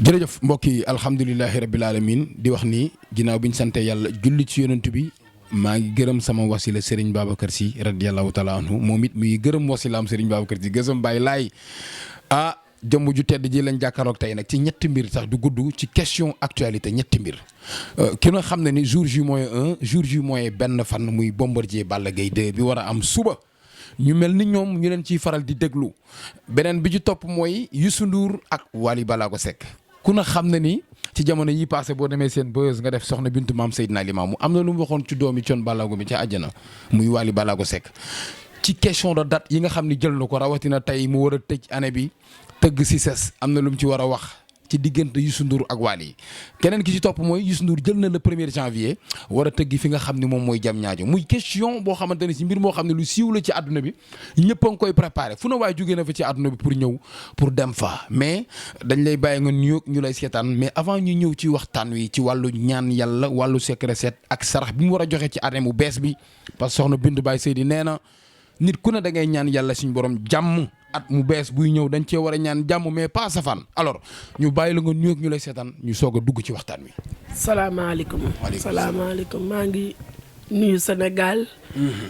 jërëjëf mbokk yi alhamdulilahi rabbil alamin di wax ni ginnaaw bi ñu sante yàlla julli ci yonent bi maa ngi gërëm sama wasila Serigne Babacar Sy radiyallahu taala anhu moom it muy gërëm wasilaam Serigne Babacar Sy gësam bàyyi laay jëmm ju tedd ji lañ jàkkaarloog tey nag ci ñetti mbir sax du gudd ci question actualité ñetti mbir ki nga xam ne ni jour J-1 jour J-benn fan muy Bombardier Balla Gaye 2 bi war a am suba ñu mel ni ñoom ñu leen ciy faral di déglu beneen bi ci topp mooy Youssou Ndour ak Wally Ballago Seck ku na xam ne ni ci jamono yi passé boo demee seen buzz nga def soxna Bintu Maam Seydina Limamou am na lu mu waxoon ci doomi Thione Ballago mi ca àjjana muy Wally Ballago Seck ci question de date yi nga xam ni jël na ko rawatina tey mu war a tëj année bi tëgg si ses am na lu mu ci war a wax ci diggante Youssou Ndour ak Wally keneen ki ci topp mooy Youssou Ndour jël na le 1er janvier war a tëggi fi nga xam ne moom mooy jam ñaajo muy question boo xamante ne si mbir moo xam ne lu siiw la ci àdduna bi ñëpp a ngi koy préparé fu na waaye jógee na fa ci àdduna bi pour ñëw pour dem fa mais dañ lay bàyyi nga nuyoog ñu lay seetaan mais avant ñu ñëw ci waxtaan wi ci wàllu ñaan yàlla wàllu secret set ak sarax bi mu war a joxe ci année mu bees bi parce que soxna Bintu Baye Seydi nee na nit ku ne da ngay ñaan yàlla suñu borom jàmm at mu bees buy ñëw dañ cee war a ñaan jàmm mais pas safaan alors ñu bàyyi la nga nuyoog ñu lay seetaan ñu soog a dugg ci waxtaan wi. salaamaaleykum. salaamaaleykum maa ngi nuyu Sénégal.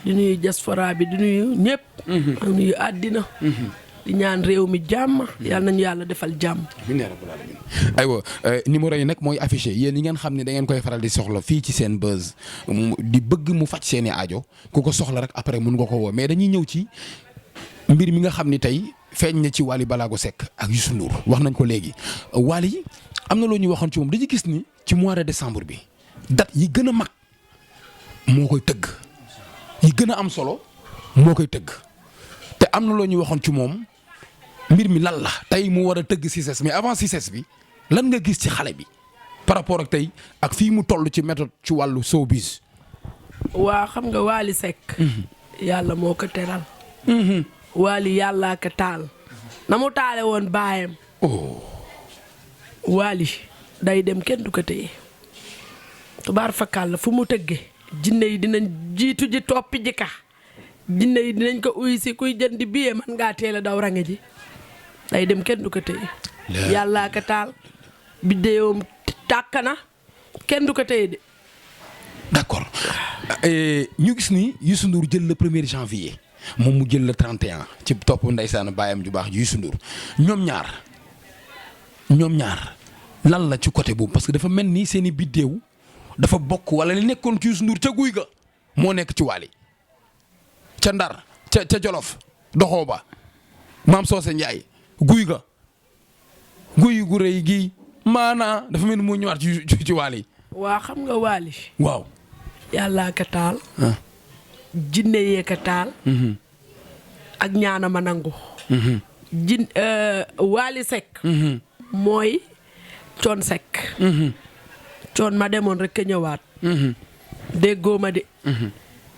di nuyu diaspora bi di nuyu ñëpp. di nuyu àddina. di ñaan réew mi jàmm yàlla nañu yàlla defal jàmm. aywa numéro yi nag mooy affiché yéen yi ngeen xam ne da ngeen koy faral di soxla fii ci seen buzz di bëgg mu faj seeni aajo ku ko soxla rek après mun nga ko woo mais dañuy ñëw ci. mbir mi nga xam ni tey feeñ na ci Wally Ballago Seck ak Youssou Ndour wax nañ ko léegi Wally am na loo ñuy waxoon ci moom dañuy gis ni ci mois de décembre bi date yi gën a mag moo koy tëgg yi gën a am solo moo koy tëgg te am na loo ñuy waxoon ci moom mbir mi lan la tey mu war a tëgg CICES mais avant CICES bi lan nga gis ci xale bi par rapport ak tey ak fii mu toll ci méthode ci wàllu showbiz. waa xam nga Wally Seck. yàlla moo ko teral. Wally yàllaa ko taal na mu taale woon baayam Wally day dem kenn du ko téye tubaar fakal la fu mu tëgge jinne yi dinañ jiitu ji toppi ji ka jinne yi dinañ ko uy si kuy jëndi billet man ngaa teel a daw range ji day dem kenn du ko téye yàllaa ko taal biddeewam tàkk na kenn du ko téye de. d'accord ñu gis ni Youssou Ndour jël le 1er janvier moom mu jël le 31 ci topp ndeysaan baayam ju baax ji Youssou Ndour ñoom ñaar lan la ci côté boobu parce que dafa mel ni seen i biddéew dafa bokk wala li nekkoon ci Youssou Ndour ca guy ga moo nekk ci Wally ca Ndar ca Jolof doxoo ba maam Soose Njaay guy ga guy gu rëy gi maanaa dafa mel ni moo ñëwaat ci Wally. waa xam nga Wally. waaw. yàllaa ka taal. jinne yee ka taal. ak ñaana ma nangu. Wally Seck. mooy Thione Seck. Thione ma demoon rek ka ñëwaat. déggoo ma de.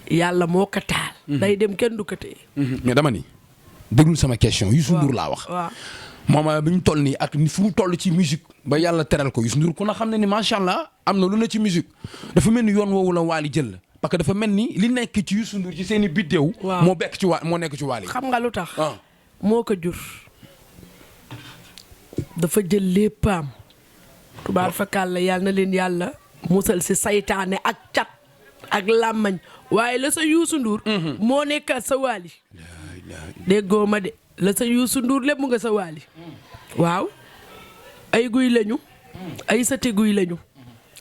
yàlla moo ko taal. day dem kenn du ko téye. mais dama ni déglul sama question Youssou Ndour laa wax. waaw moom bi ñu toll nii ak fu mu toll ci musique ba yàlla teral ko Youssou Ndour ku na xam ne ni macha allah am na lu ne ci musique dafa mel ni yoon woowu la Wally jël parce que dafa mel ni li nekk ci Youssou Ndour ci seen i biddéew. waaw moo bekk ci moo nekk ci Wally. xam nga lu tax. moo ko jur. dafa jël léppam. tubaar fakal la yàlla na leen yàlla musal si saytaane ak cat ak làmmañ waaye la sa Youssou Ndour. moo nekkaat sa Wally. déggoo ma de. la sa Youssou Ndour lépp mu nga sa Wally waaw ay guy lañu ay sati guy lañu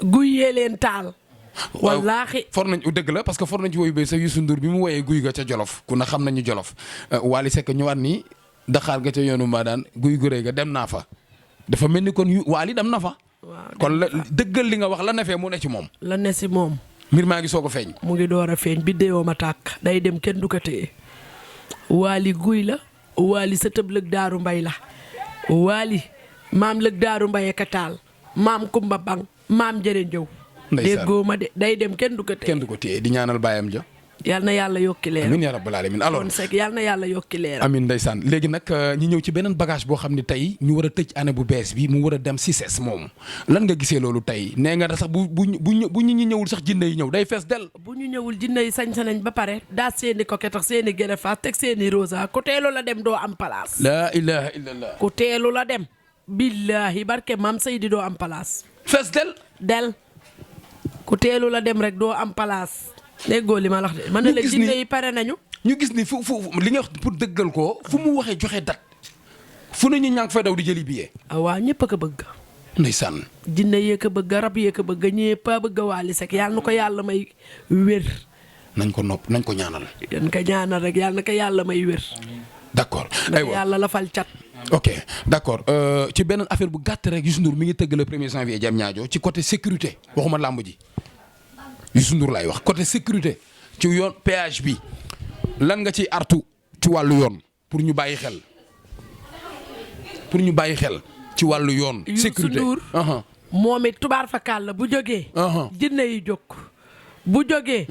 guy yee leen taal wallaahi for nañ dëgg la parce que for nañ ci woyu bay sa Youssou Ndour bi mu woyee guy ga ca Jolof ku na xam nañu Jolof Wally Seck ñëwaat nii daxaar ga ca yoonu maa daan guy gu rëy ga dem naa fa dafa mel ni kon Wally dem na fa kon la dëggal li nga wax la nefee mu ne ci moom la ne si moom mbir maa ngi soog a feeñ mu ngi door a feeñ bi déewoo ma tàkk day dem kenn du ko téye Wally guy la Wally sa tëb lëg daaru mbay la Wally maam lëg daaru mbay ka taal maam kumba bang maam jëre njëw déggoo ma de day dem kenn du ko téye di ñaanal baayam ja yal na yàlla yokki leeram amiin yaa rabbal aalamiin alors kon Seck yal na yàlla yokki leeram amiin ndeysaan léegi nag ñi ñëw ci beneen bagage boo xam ne tey ñu war a tëj année bu bees bi mu war a dem CICES moom lan nga gisee loolu tey nee nga sax bu ñi ñëwul sax jinne yi ñëw day fees del bu ñu ñëwul jinne yi sañ nañ ba pare daas seeni coquette ak seeni gerefaas teg seeni rosa ku teelu la dem doo am place laa ilaha illallah ku teelu la dem billaahi barke maam Seydi doo am place. fees del. ku teelu la dem rek doo am place. déggoo li ma la wax de man ne la jinne yi pare nañu. ñu gis ni fu li nga wax pour dëggal ko fu mu waxee joxe date fu ne ñu ñaa ngi fay daw di jëli billet. waaw ñëpp a ko bëgg. ndeysaan. jinne yee ko bëgg rab yee ko bëgg ñëpp a bëgg Wally Seck yàlla na ko yàlla may wér. nañ ko ñaanal. dañ ko ñaanal rek yàlla na ko yàlla may wér. d'accord aywa yàlla la fal cat. ok d'accord ci benn affaire bu gàtt rek Youssou Ndour mi ngi tëgg le 1er janvier Diamniadio ci côté sécurité waxuma làmb ji Youssou Ndour laay wax côté sécurité ci yoon péage bi lan nga ciy artu ci wàllu yoon pour ñu bàyyi xel ci wàllu yoon. sécurité Youssou Ndour moom it tubaar fakal la bu jógee. jinne yi jóg bu jógee.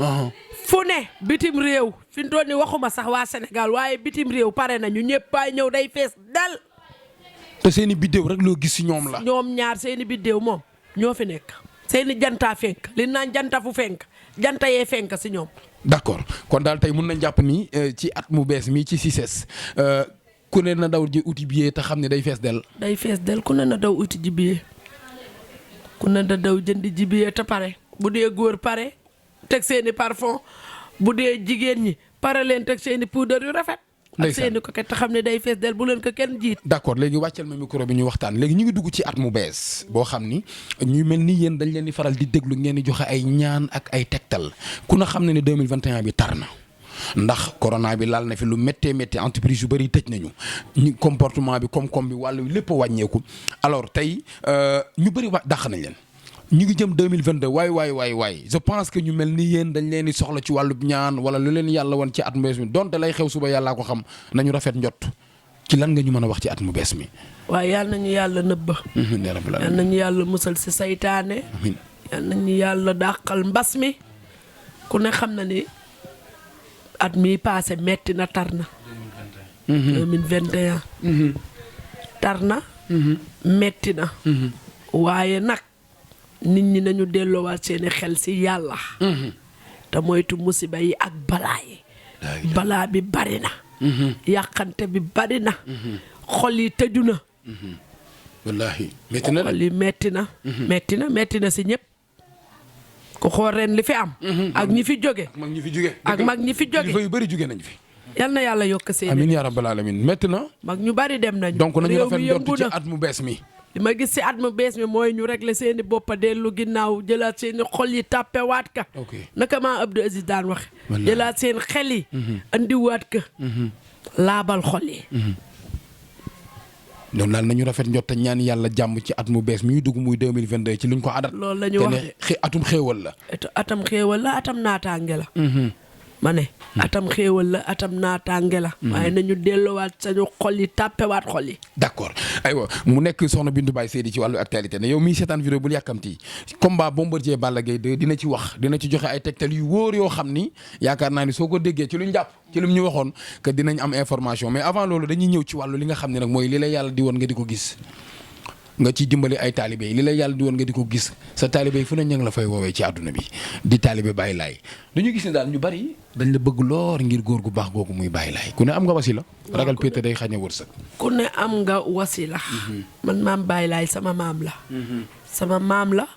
fu ne bitim réew fi mu toll nii waxuma sax waa Sénégal waaye bitim réew pare nañu ñëpp ay ñëw day fees dal. te seeni biddéew rek loo gis ci ñoom la. ñoom ñaar seeni biddéew moom ñoo fi nekk. seeni jantaa fenk li naan janta fu fenk janta yee fenk si ñoom. d'accord kon daal tey mun nañ jàpp ni ci at mu bees mi ci CICES ku ne na daw ji uti billet te xam ne day fees del. day fees del ku ne na daw uti ji billet ku ne na daw jënd ji billet te pare bu dee góor pare teg seeni parfum bu dee jigéen ñi pare leen teg seeni poudre yu rafet. ak seeni ko te xam ne day fees del bu leen ko kenn jiit. d'accord léegi wàccal ma micro bi ñu waxtaan léegi ñu ngi dugg ci at mu bees boo xam ni ñu mel ni yéen dañ leen di faral di déglu ngeen di joxe ay ñaan ak ay tegtal ku na xam ne 2021 bi tar na ndax corona bi laal na fi lu méttee méttee entreprise yu bëri tëj nañu ñu comportement bi koom-koom bi wàllu lépp a wàññeeku alors tey ñu bëri dàq nañ leen. ñu ngi jëm 2022 waay je pense que ñu mel ni yéen dañ leen di soxla ci wàllub ñaan wala lu leen yàlla woon ci at mu bees mi donte lay xew suba yàllaa ko xam nañu rafet njot ci lan nga ñu mën a wax ci at mu bees mi. waaye yàlla nañu yàlla nëbba. yàlla nañu yàlla musal si saytaane. amiin yàlla nañu yàlla dàqal mbas mi ku ne xam na ni at mi passé metti na tar na. 2021. tar na. metti na. waaye nag. nit ñi nañu delloowaat seeni xel ci yàlla. te moytu musiba yi ak balaa yi. balaa bi bari na. yàqante bi bari na. xol yi tëju na. wallaahi metti na xol yi metti na ci ñëpp. ku xool ren li fi am. ak ñi fi jóge. ak mag ñi fi jóge. yu bari jóge nañ fi. yal na yàlla yokk seen. amiin yaa rabbal aalamiin metti na. mag ñu bari dem nañu. donc nañu rafet njort ci at mu bees mi. li ma gis ci at mu bees mi mooy ñu régler seeni boppa dellu ginnaaw jëlaat seeni xol yi tàppewaat ka naka maa Abdou Aziz daan waxe jëlaat seen xel yi andiwaat ka laabal xol yi donc daal nañu rafet njot te ñaan yàlla jàmm ci at mu bees mi dugg muy 2022 ci luñ ko adat loolu la ñu wax atum xéewal la atam naataange la ma ne atam xéewal la atam naataange la waaye nañu delluwaat sañu xol yi tàppewaat xol yi d'accord aywa mu nekk soxna Bintou Baye Seydi ci wàllu actualité ne yow miy seetaan vidéo bul yàkkamti combat Bombardier Balla Gaye 2 dina ci wax dina ci joxe ay tegtal yu wóor yoo xam ni yaakaar naa ni soo ko déggee ci luñ jàpp ci lu ñu waxoon que dinañ am information mais avant loolu dañuy ñëw ci wàllu li nga xam ne nag mooy li la yàlla di woon nga di ko gis nga ciy dimbali ay taalibe yi li la yàlla di woon nga di ko gis sa taalibe yi fu ne ña ngi la fay woowee ci àdduna bi di taalibe Baye Laye dañu gis ne daal ñu bari dañ la bëgg loor ngir góor gu baax googu muy Baye Laye ku ne am nga wasila ragal pété day xañ a wërsëg ku ne am nga wasila man maam Baye Laye sama maam la sama maam la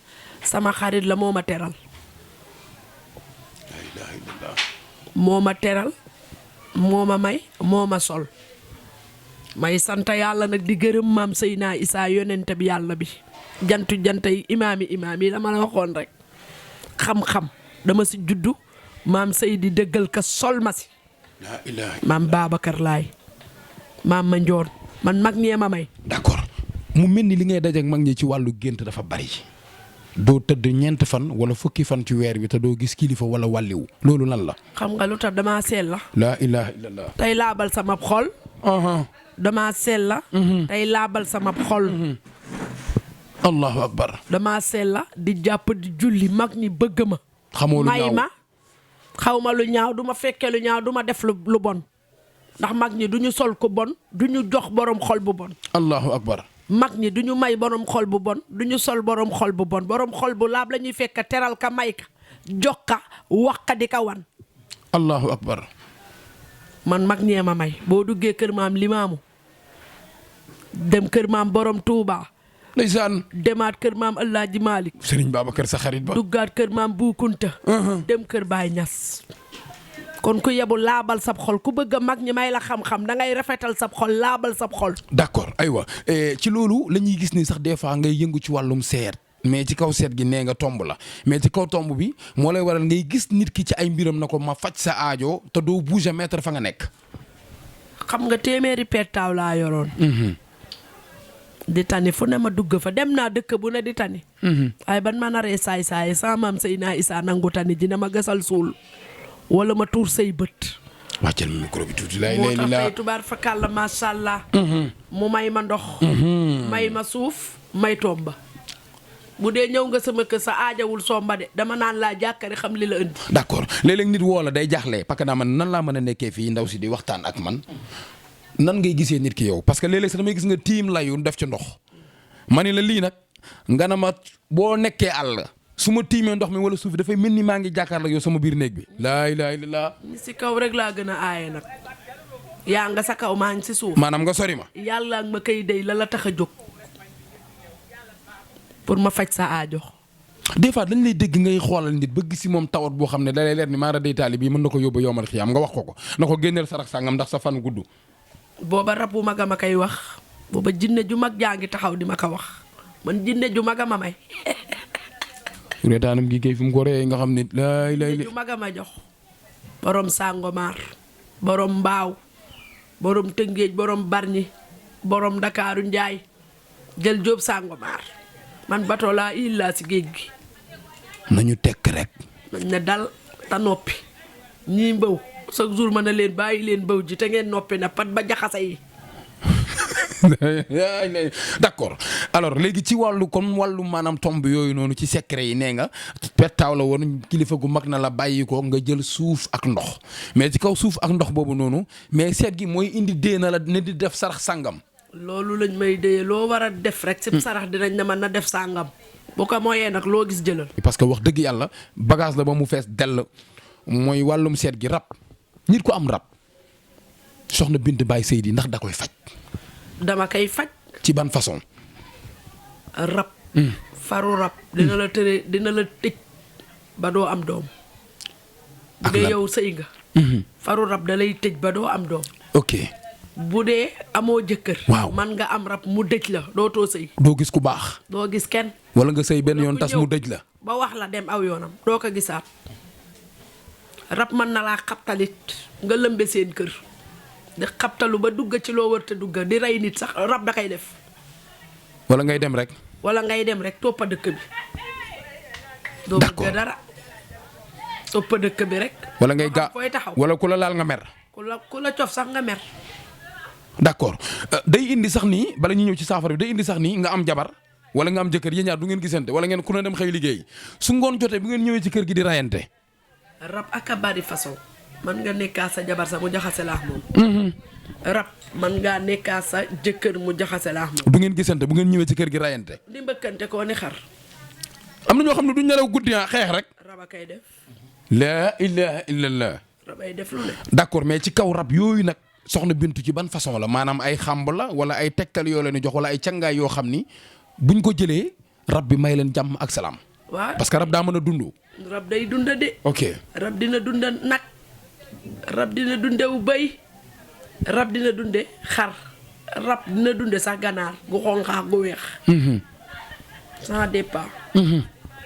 sama xarit la moo ma teral la ilaha illallah moo ma teral moo ma may moo ma sol may sant yàlla nag di gërëm maam Seydina Issa yonent bi yàlla bi jant yi imaam yi dama la waxoon rek xam-xam dama si juddu maam Seydi dëggal ka sol ma si la ilaha maam Babacar Laay maam ma njoon man mag ñee ma may d'accord mu mel ni li ngay dajeek mag ñi ci wàllu gént dafa bari doo tëdd ñeent fan wala fukki fan ci weer bi te doo gis kilifa wala wàlliwu loolu lan la xam nga lu tax damaa sell la ilaha illallah tey laabal sama xol damaa sell tey laabal sama xol allahu akbar damaa sell di jàpp di julli mag ñi bëgg ma xamoo lu ñaaw may ma xaw ma lu ñaaw du ma fekkee lu ñaaw du ma def lu bon ndax mag ñi du ñu sol ku bon du ñu jox borom xol bu bon allahu akbar mag ñi du ñu may borom xol bu bon du ñu sol borom xol bu bon borom xol bu laab la ñuy fekk teral ka may ka jox ka wax ka di ka wan allahu akbar man mag ñee ma may boo duggee kër maam limaamu dem kër maam borom Touba. ndeysaan. demaat kër maam El Hadj Malick. Serigne Babacar sa xarit ba. duggaat kër maam Boukounta. dem kër Baye Niass. kon ku yebu laabal sab xol ku bëgg a mag ñi may la xam-xam da ngay rafetal sab xol laabal sab xol. d'accord aywa ci loolu la ñuy gis ni sax des fois ngay yëngu ci wàllum seet mais ci kaw seet gi nee nga tomb la mais ci kaw tomb bi moo lay waral ngay gis nit ki ci ay mbiram na ko ma faj sa aajo te doo bouger mètre fa nga nekk. xam nga téeméeri pettaaw laa yoroon. di tani fu ne ma dugg fa dem naa dëkk bu ne di tani. waaye ban ma naree saay sama maam Seydina Issa nangu tani dina ma gasal suul wala ma tuur say bët. wàccal mi micro bi tuuti lay moo lay tax la tey tubaar fakal la macha allah. mu may ma ndox. may ma suuf may tomba. bu dee ñëw nga sama kër sa aajawul somba de dama naan laa jàkkari xam li la indi. d'accord léeg-léeg nit woo la day jaaxle parce que daa man nan laa mën a nekkee fii ndaw si di waxtaan ak man nan ngay gisee nit ki yow parce que léeg-léeg sax damay gis nga tiim layu def ci ndox ma ni la lii nag nga na ma boo nekkee àll su ma tiimee ndox mi wala suuf dafay mel ni maa ngi jàkkaarloo yow sama biir néeg bi. laa ilaaha illallaah. ni si kaw rek laa gën a aaye nag. yaa nga sa kaw maa ngi si suuf. maanaam nga sori ma. yàlla ak ma kay dey la tax a jóg pour ma faj sa aajo. des fois dañ lay dégg ngay xoolal nit ba gis si moom tawat boo xam ne da lay leer ni maara day taali bii mën na ko yóbbu yowmal xiyaam nga wax ko na ko génneel sarax sàngam ndax sa fan gudd. booba rab bu mag a ma koy wax booba jinne ju mag jaa ngi taxaw di ma ko wax man jinne ju mag a ma may. reetaanam gi kay fi mu ko reyee nga xam ne laay lay ju mag a ma jox. borom Sangomar borom Mbaaw borom Tëngéej borom Barñi borom Ndakaaru Njaay jël Jóob Sangomar man bato laa illaa si géej gi. nañu tekk rek. nañ na dal te noppi ñii mbaw chaque jour mën na leen bàyyi leen mbaw ji te ngeen noppi na pat ba jaxase yi. d'accord alors léegi ci wàllu comme wàllu maanaam tomb yooyu noonu ci secret yi nee nga pettaaw la woon kilifa gu mag na la bàyyi ko nga jël suuf ak ndox mais ci kaw suuf ak ndox boobu noonu mais seet gi mooy indi dee na la ne di def sarax sangam. loolu lañ may déye loo war a def rek. si sarax dinañ ne man na def sangam. bu ko mooyee nag loo gis jëlal. parce que wax dëgg yàlla bagage la ba mu fees dell mooy wàllum seet gi rab nit ko am rab soxna Bintu Baye Seydi ndax da koy faj. dama koy faj. ci ban façon. rab. faru rab. dina la tëj ba doo am doom. bu dee yow sëy nga. faru rab da lay tëj ba doo am doom. ok. bu dee amoo jëkkër. waaw man nga am rab mu dëj la dootoo sëy. doo gis ku baax. doo gis kenn. wala nga sëy benn yoon tas mu dëj la. ba wax la dem aw yoonam doo ko gisaat. rab mën na laa xabtalit nga lëmbe seen kër. di xabtalu ba dugg ci loo wërta dugg di rey nit sax rab da koy def. wala ngay dem rek. wala ngay dem rek toppa dëkk bi. doo d'accord bëgg dara. toppa dëkk bi rek. wala ngay gaa fooy taxaw wala ku la laal nga mer. ku la cof sax nga mer. d'accord day indi sax nii bala ñu ñëw ci saafara bi day indi sax nii nga am jabar wala nga am jëkkër yéen ñaar du ngeen gisante wala ngeen ku ne dem xëy liggéey su ngoon jotee bu ngeen ñëwee ci kër gi di rayante. rab ak a bari façon. man nga nekkaa sa jabar sa mu jaxase laax moom. rab man ngaa nekkaa sa jëkkër mu jaxase laax moom. du ngeen gisante bu ngeen ñëwee ci kër gi rayante. di mbëkkante koo ni xar. am na ñoo xam ne duñ nelaw guddi xeex rek. rab a kay def. laa ilaha illallah. rab ay def lu ne. d'accord mais ci kaw rab yooyu nag soxna Bintu ci ban façon la maanaam ay xàmb la wala ay tegtal yoo leen di jox wala ay cangaay yoo xam ni buñ ko jëlee rab bi may leen jàmm ak salaam. waaw parce que rab daa mën a dund. rab day dunda de. ok rab dina dunda nag. rab dina dundewu bëy. rab dina dunde xar. rab dina dunde sax ganaar gu xonq gu weex. ça dépend.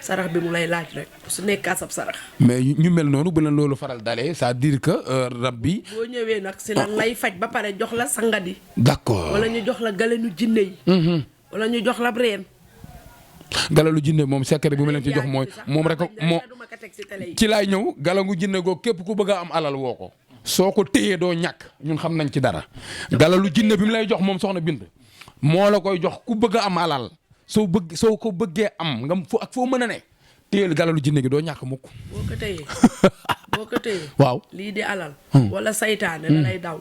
sarax bi mu lay laaj rek su nekkaa sab sarax. mais ñu mel noonu bu leen loolu faral dalee c'est-à-dire que rab bi. boo ñëwee nag si lan lay faj ba pare jox la sangadi. d'accord wala ñu jox la galenu jinne yi. wala ñu jox la reen. galalu jinne moom secret bi ma leen ci jox mooy moom rek moo ci laay ñëw galangu jinne googu képp ku bëgg a am alal woo ko. soo ko téyee doo ñàkk ñun xam nañ ci dara galalu jinne bi mu lay jox moom soxna Bintu moo la koy jox ku bëgg a am alal. soo ko bëggee am nga ak foo mën a ne téyel galalu jinne gi doo ñàkk mukk. boo ko téyee waaw lii di alal. wala saytaane da lay daw.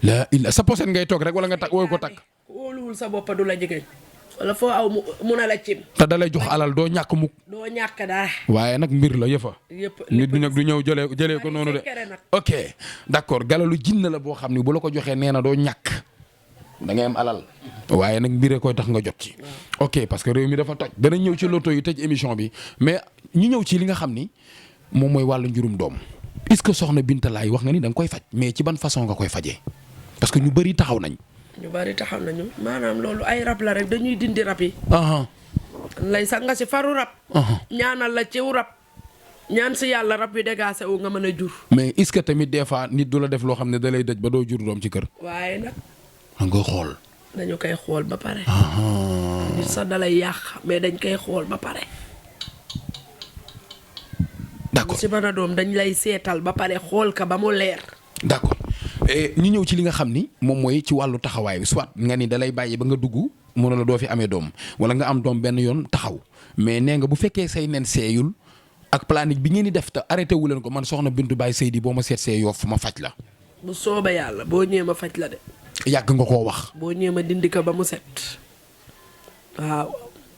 la illa sa poset ngay toog rek wala nga takk woo ko takk. wóoluwul sa boppa du la jegeñ. wala foo aw mun a la cim. te da lay jox alal doo ñàkk mukk. doo ñàkk dara. waaye nag mbir la yëfa. nit du nag du ñëw jëlee ko noonu de. ok d'accord galalu jinne la boo xam ne bu la ko joxee nee na doo ñàkk. da ngay am alal. waaye nag mbir koy tax nga jot ci. ok parce que réew mi dafa toj. dana ñëw ci loto yi tëj émission bi mais ñu ñëw ci li nga xam ni moom mooy wàllu njurum doom est-ce que soxna Binta Laye wax nga ni da nga koy faj mais ci ban façon nga koy fajee parce que ñu bëri taxaw nañ. ñu bari taxaw nañu maanaam loolu ay rab la rek dañuy dindi rab yi. lay sax nga si faru rab. ñaanal la ciw rab. ñaan si yàlla rab bi dégagé wu nga mën a jur. mais est-ce que tamit des fois nit du la def loo xam ne da lay dëj ba doo jur doom ci kër. waaye nag. nga xool. dañu koy xool ba pare. nit sax dalay yàq mais dañ koy xool ba pare. d'accord si mën a doom dañ lay seetal ba pare xool ka ba mu leer. d'accord ñu ñëw ci li nga xam ni moom mooy ci wàllu taxawaay bi soit nga ni da lay bàyyi ba nga dugg mu ne la doo fi amee doom wala nga am doom benn yoon taxaw mais nee nga bu fekkee say nen seeyul ak planique bi ngeen di def te arrêté wu leen ko man soxna Bintu Baye Seydi boo ma seet see Yoff ma faj la. bu soobee yàlla boo ñëwee ma faj la de. yàgg nga koo wax. boo ñëwee ma dindi ko ba mu set. waaw.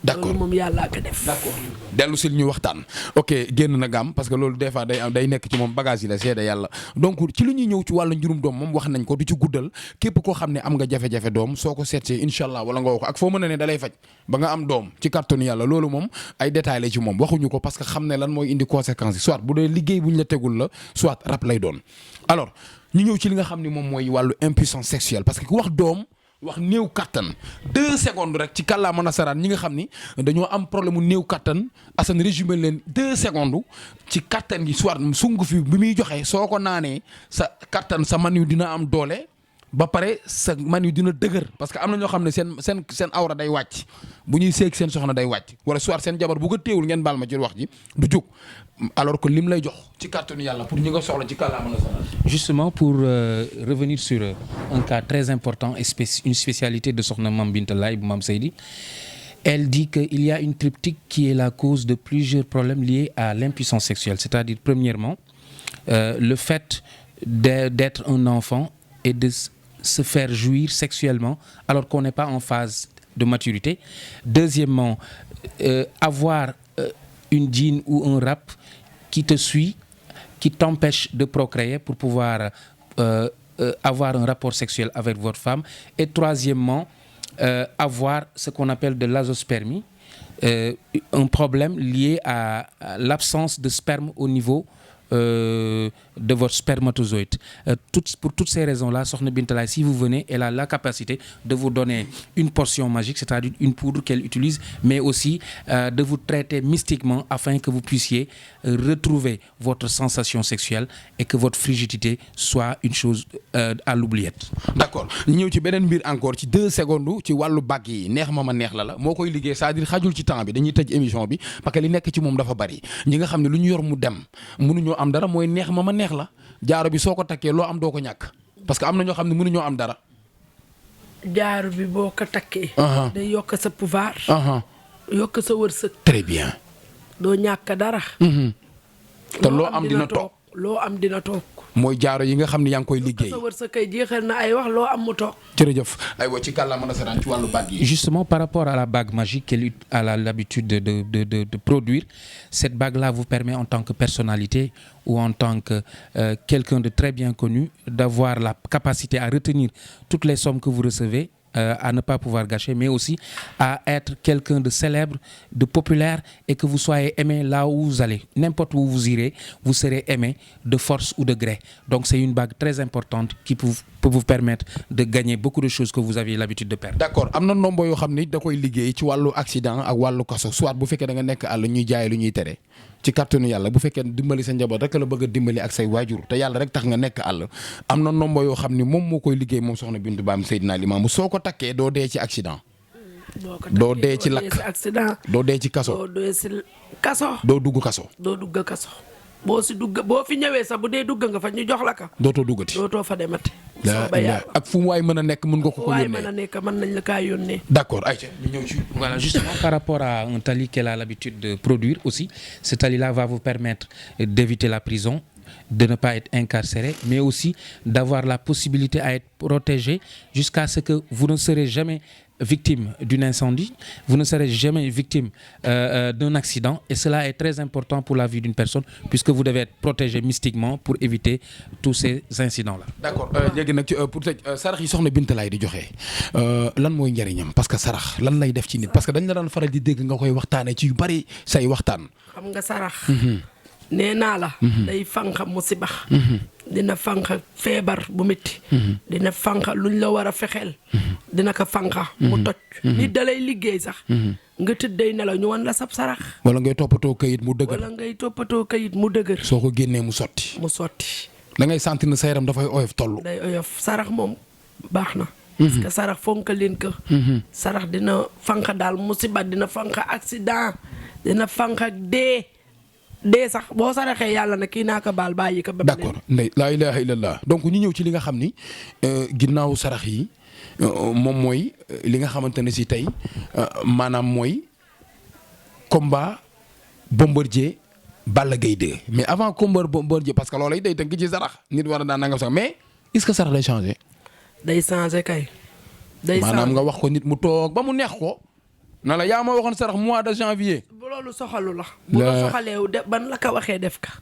d'accord loolu moom yàlla ko def. d'accord dellu si ñu waxtaan ok génn na gàmm parce que loolu des fois day nekk ci moom bagage yi la seede yàlla donc ci lu ñuy ñëw ci wàllu njurum doom moom wax nañ ko du ci guddal képp koo xam ne am nga jafe-jafe doom soo ko seetsee incha allah wala nga woo ko ak foo mën a ne da lay faj ba nga am doom ci kàttanu yàlla loolu moom ay détails la ci moom waxuñu ko parce que xam ne lan mooy indi conséquences yi soit bu dee liggéey bu ñu la tegul la soit rab lay doon alors ñu ñëw ci li nga xam ne moom mooy wàllu impuissance sexuelle parce que ku wax doom wax néew kattan 2 secondes rek ci kàllaama nasaraan ñi nga xam ni dañoo am problème mu néew kattan Assane résumé leen 2 secondes ci kattan gi soit sunguf bi muy joxe soo ko naanee sa kattan sa man yu dina am doole ba pare sa man yu dina dëgër parce que am na ñoo xam ne seen awra day wàcc bu ñuy seeg seen soxna day wàcc wala soit seen jabar bu ko téewul ngeen baal ma ci wax ji du jóg alors que lim lay jox ci kàttanu yàlla pour ñi nga soxla ci kàllaama nasaraan. Justement pour revenir sur un cas très important et une spécialité de soxna Mame Binta Laye bu Mame Seydi elle dit qu'il y a une triptyque qui est la cause de plusieurs problèmes liés à l'impuissance sexuelle c'est-à-dire premièrement le fait d'être un enfant et de se faire jouir sexuellement alors qu'on n'est pas en phase de maturité. Deuxièmement, avoir une djinn ou un rap qui te suit, qui t'empêche de procréer pour pouvoir avoir un rapport sexuel avec votre femme. Et troisièmement, avoir ce qu'on appelle de l'azospermie, un problème lié à l'absence de sperme au niveau de votre spermatozoïde. Pour toutes ces raisons-là, Sokhna Binta Laye, si vous venez, elle a la capacité de vous donner une portion magique, c'est-à-dire une poudre qu'elle utilise, mais aussi de vous traiter mystiquement afin que vous puissiez retrouver votre sensation sexuelle et que votre frigidité soit une chose à l'oubliette. D'accord ñu ñëw ci beneen mbir encore ci 2 secondes ci wàllu bàgg yi neex ma neex la moo koy liggéey c'est-à-dire xajul ci temps bi dañuy tëj émission bi parce que li nekk ci moom dafa bari ñi nga xam ne lu ñu yor mu dem mënuñoo am dara mooy neex ma neex la jaaro bi soo ko takkee loo am doo ko ñàkk parce que am na ñoo xam ne mënuñoo am dara. jaaro bi boo ko takkee. day yokk sa pouvoir. yokk sa wërsëg. très bien. doo ñàkk dara. te loo am dina toog loo am dina toog. mooy jaaro yi nga xam ne yaa ngi koy liggéey. sa wërsëg kay jeexal na ay wax loo am mu toog. jërëjëf aywa ci kàllaama nasaraan ci wàllu bague yi. Justement par rapport à la bague magique qu'elle a l'habitude de produire, cette bague-là vous permet en tant que personnalité ou en tant que quelqu'un de très bien connu d'avoir la capacité à retenir toutes les sommes que vous recevez, à ne pas pouvoir gâcher, mais aussi à être quelqu'un de célèbre, de populaire et que vous soyez aimé là où vous allez. N'importe où vous irez, vous serez aimé de force ou de gré. Donc c'est une bague très importante qui peut vous permettre de gagner beaucoup de choses que vous aviez l'habitude de perdre. D'accord am na ndombo yoo xam ni da koy liggéey ci wàllu accident ak wàllu kaso soit bu fekkee da nga nekk àll ñuy jaay lu ñuy tere ci kàttanu yàlla bu fekkee dimbali sa njaboot rek la bëgg a dimbali ak say waajur te yàlla rek tax nga nekk àll am na ndombo yoo xam ni moom moo koy liggéey moom Sokhna Bintu Baam Seydina Limaamu soo ko takkee doo dee ci accident. doo dee ci lakk doo dee ci kaso. doo dee ci kaso. doo dugg kaso. doo dugg kaso. boo fi ñëwee sax bu dee dugg nga fa ñu jox la ka. dootoo duggati. dootoo fa demati. ak fu mu waay mën a nekk mën nga ko yónnee. mën a nekk mën nañ la kaa yónnee. d'accord ayca ñu ñëw ci. Voilà, justement par rapport à un tali qu'elle a l'habitude de produire aussi, ce tali-là va vous permettre d'éviter la prison, de ne pas être incarcéré, mais aussi d'avoir la possibilité à être protégé jusqu'à ce que vous ne serez jamais victime d'un incendie, vous ne serez jamais victime d'un accident, et cela est très important pour la vie d'une personne puisque vous devez être protégé mystiquement pour éviter tous ces incidents-là. d'accord léegi nag pour tëj sarax yi soxna Binta Laye di joxe lan mooy njëriñam parce que sarax lan lay def ci nit parce que dañ la daan faral di dégg nga koy waxtaanee ci yu bari say waxtaan. xam nga sarax. nee naa la. day fanqa musiba. dina fanqa feebar bu métti. dina fanqa luñ la war a fexeel. dina ko fanqa. mu toj. nit da lay liggéey sax. nga tëddee nelaw ñu wan la sab sarax. wala ngay toppatoo kayit mu dëgër. soo ko génnee mu sotti. da ngay sentir ne sa yaram dafay oyof toll. day oyof sarax moom baax na. parce que sarax fonk leen ko. sarax dina fanqa daal musiba dina fanqa accident dina fanqa dee sax boo saraxee yàlla na kii naa ko baal bàyyi ko. ba d'accord ndey laa ilaha illallah donc ñu ñëw ci li nga xam ni ginnaaw sarax yi moom mooy li nga xamante ne si tey maanaam mooy combat Bombardier Balla Gaye 2 mais avant combat Bombardier parce que loolu day tënk ci sarax nit war a daan nangam sax mais est-ce que sarax day changer. day changer kay. day changer maanaam nga wax ko nit mu toog ba mu neex ko na la yaa ma waxoon sarax mois de janvier. bu loolu soxalu la. bu la soxaleewu de ban la ko waxee def ka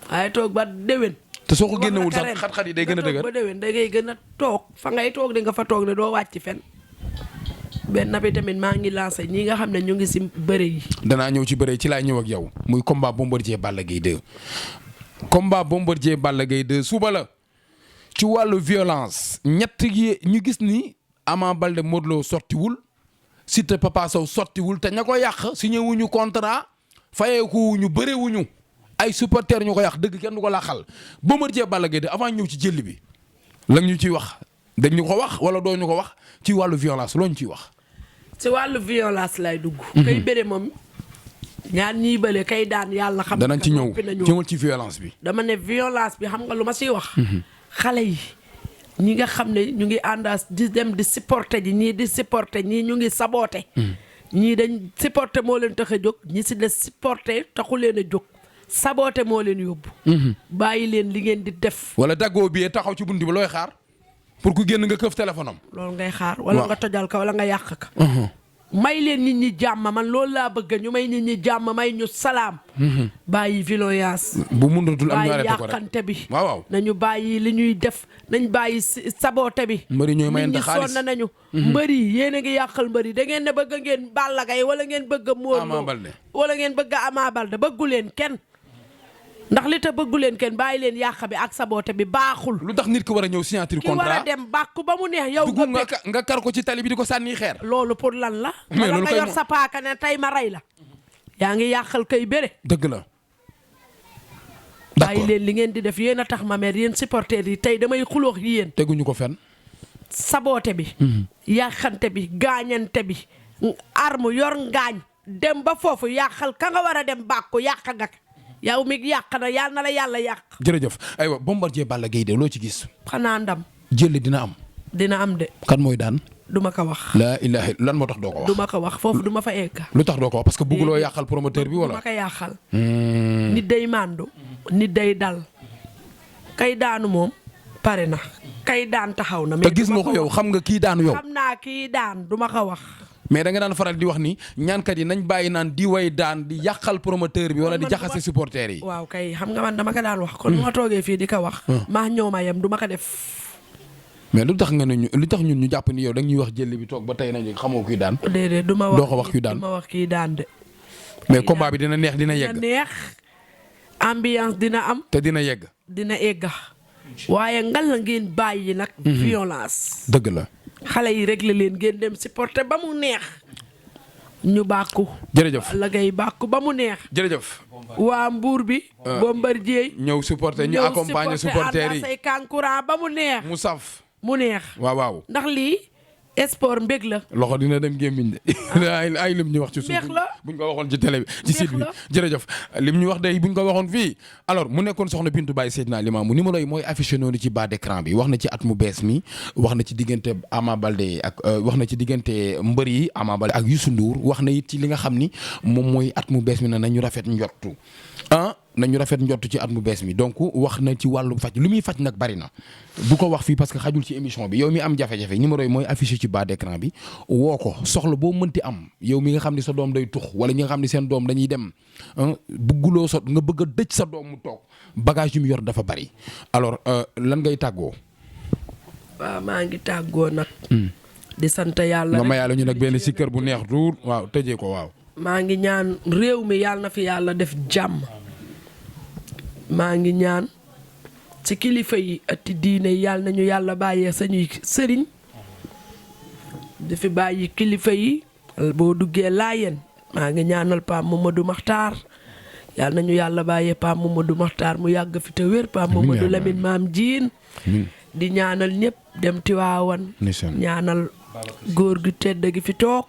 waaye toog ba déwén. te soo ko génnewul sax xat-xat yi day gën a dëgër ba déwén da ngay gën a toog fa ngay toog di nga fa toog ne doo wàcc fen benn bi tamit maa ngi lancé ñi nga xam ne ñu ngi si bëre yi. danaa ñëw ci bëre ci laay ñëw ak yow muy combat Bombardier Balla Gaye 2 combat Bombardier Balla Gaye 2 suba la ci wàllu violence ñett yi ñu gis ni Ama Baldé Modou Lo sottiwul Siteu Papa Sow sottiwul te ña ko yàq signé wuñu contrat fayeeku wuñu bëre wuñu ay supporters ñu ko yàq dëgg kenn du ko laaxal Bombardier Balla Gaye 2 avant ñëw ci jëll bi la ñu ciy wax dañ ñu ko wax wala doo ñu ko wax ci wàllu violence loo ñu ciy wax. ci wàllu violence lay dugg. kay bëre moom ñaar ñiy bële kay daan yàlla xam. danañ ci ñëwal ci violence bi. dama ne violence bi xam nga lu ma siy wax. xale yi ñi nga xam ne ñu ngi àndaas di dem di supporter ji ñii di supporter ñii ñu ngi saboter. ñii dañ supporter moo leen tax a jóg ñi si des supporter taxu leen a jóg saboter moo leen yóbbu. bàyyi leen li ngeen di def. wala daggoo bi taxaw ci bunt bi looy xaar. pour ku génn nga këf téléphone am. loolu ngay xaar wala nga tojal ka wala nga yàq ka. may leen nit ñi jàmm man loolu laa bëgg ñu may nit ñi jàmm may ñu salaam. bàyyi violence. bu mënatul am ñu arrêté ko rek bàyyi yàqante bi. waaw nañu bàyyi li ñuy def nañ bàyyi sabote bi. mbëri ñooy mayante xaalis nit ñi sonn nañu. mbëri yéen a ngi yàqal mbëri da ngeen ne bëgg ngeen Balla Gaye wala ngeen bëgg Modou Lo wala ngeen bëgg Ama Baldé bëggu leen kenn. ndax li ta bëggu leen kenn bàyyi leen yàq bi ak sabote bi baaxul. lu tax nit ki war a ñëw signature contrat ki war a dem bàkku ba mu neex yow. nga kar ko ci tali bi di ko sànni xeer. loolu pour lan la. wala nga yor sa paaka ne tey ma rey la. yaa ngi yàqal kay bëre. dëgg la. bàyyi leen li ngeen di def yéen a tax ma mer yéen supporters yi tey damay xuloox yéen. teguñu ko fenn. sabote bi. yàqante bi gaañante bi. arme yor ngaañ. dem ba foofu yàqal ka nga war a dem bàkku yàq nga. yow mi yàq na yal na la yàlla yàq. jërëjëf aywa Bombardier Balla Gaye 2 loo ci gis. xanaa ndam. jël dina am. dina am de. kan mooy daan. duma ko wax. laa ilaaha lan moo tax doo ko wax. duma ko wax foofu duma fa egg. lu tax doo ko wax parce que bëgguloo yàqal promoteur bi wala. duma ko yàqal. nit day màndu. nit day dal. kay daanu moom pare na. kay daan taxaw na. te gis nga ko yow xam nga kii daanu yow. xam naa kii daan duma ko wax. mais da nga daan faral di wax ni ñaankat yi nañ bàyyi naan di way daan di yàqal promoteur bi wala di jaxase supporters yi. waaw kay xam nga man dama ko daan wax. kon nu ma toogee fii di ko wax. maa ñëw ma yem du ma ko def. mais lu tax nga ne ñu lu tax ñun ñu jàpp ni yow da ñuy wax jël bi toog ba tey nañu xamoo kuy daan. déedéet du ma wax doo ko wax kuy daan du ma wax kii daan de. mais combat bi dina neex dina yegg. dina neex ambiance dina am. te dina yegg. dina egga waaye ngal la ngeen bàyyi nag. violence. dëgg la. xale yi réglé leen ngeen dem supporter ba mu neex ñu bàkku. jërëjëf la ngay bàkku ba mu neex. jërëjëf. waa Mbour bi. Bombardier ñëw supporter ñu accompagner supporters yi say kankurang ba mu neex. mu saf. mu neex. waaw waaw. ndax lii sport mbég la. loxo dina dem gémmiñ de. ay lim ñu wax ci suuf. mbég la buñ ko waxoon ci télé bi ci site bi jërëjëf lim ñu wax day buñ ko waxoon fii alors mu nekkoon soxna Bintu Baye Seydina Limamou numéro yi mooy affiché noonu ci bas d'écran bi wax na ci at mu bees mi wax na ci diggante Ama Baldé ak wax na ci diggante mbër yi Ama Baldé ak Youssou Ndour wax na it ci li nga xam ni moom mooy at mu bees mi na nañu rafet njortu nañu rafet njott ci at mu bees mi donc wax na ci wàllu faj lu muy faj nag bari na bu ko wax fii parce que xajul ci émission bi yow mi am jafe-jafe numéro yi mooy affiché ci bas d'écran bi woo ko soxla boo mënti am yow mi nga xam ne sa doom day tux wala ñi nga xam ne seen doom dañuy dem bugguloo sot nga bëgg a dëj sa doom mu toog bagage yu mu yor dafa bari alors lan ngay tàggoo. waaw maa ngi tàggoo nag. di sant yàlla nga mayaale ñu nag benn si kër bu neex tuut waaw tëjee ko waaw. maa ngi ñaan réew mi yàlla na fi yàlla def jàmm maa ngi ñaan ci kilifa yi ati diine yàlla nañu yàlla bàyyee sañuy sëriñ di fi bàyyi kilifa yi boo duggee laayeen maa ngi ñaanal Pape Mamadou Makhtar yàlla nañu yàlla bàyyee Pape Mamadou Makhtar mu yàgg fi te wér Pape Mamadou Lamine Maam Jiin di ñaanal ñëpp dem Tiwaawan ñaanal góor gi tedd gi fi toog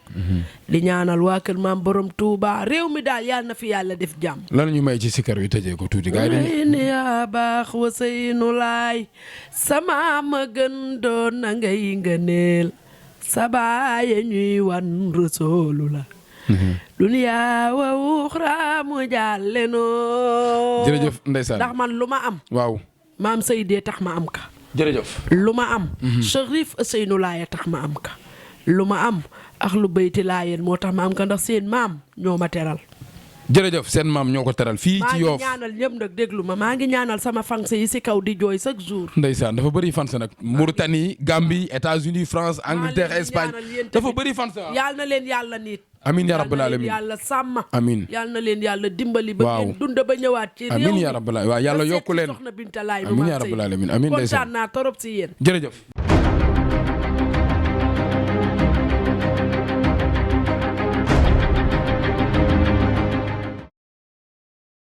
di ñaanal waa kër maam borom Touba réew mi daal yàlla na fi yàlla def jàmm. lan ñu may ci sikkar wi tëjee ko tuuti gars yi ne yaa baax Ousseynou Laay sama ma gën doon na ngay ngëneel sa baaye ñuy wan Rasuulu la duniyaa wa uxra mu jàlle noo jërëjëf ndeysaan ndax man lu ma am waaw maam Seydee tax ma am ka jërëjëf lu ma am Chérif Ousseynou Laay tax ma am ka lu ma am ak lu bayti laayeen moo tax ma am ka ndax seen maam ñoo ma teral jërëjëf seen maam ñoo ko teral fii ci Yoff maa ngi ñaanal ñëpp nag déglu ma maa ngi ñaanal sama fans yi si kaw di jooy chaque jour ndeysaan dafa bëri fans nag Mauritanie Gambie États-Unis France Angleterre Espagne dafa bëri fans yàlla na leen yàlla nit amiin yaa rabbal alamin yàlla sàmm amiin yàlla na leen yàlla dimbali ba ngeen dund ba ñëwaat ci réew mi amiin yaa rabbal alamin waaw yàlla yokku leen soxna Binta Laay amiin yaa rabbal alamin amiin ndeysaan kontaan naa torop si yéen jërëjëf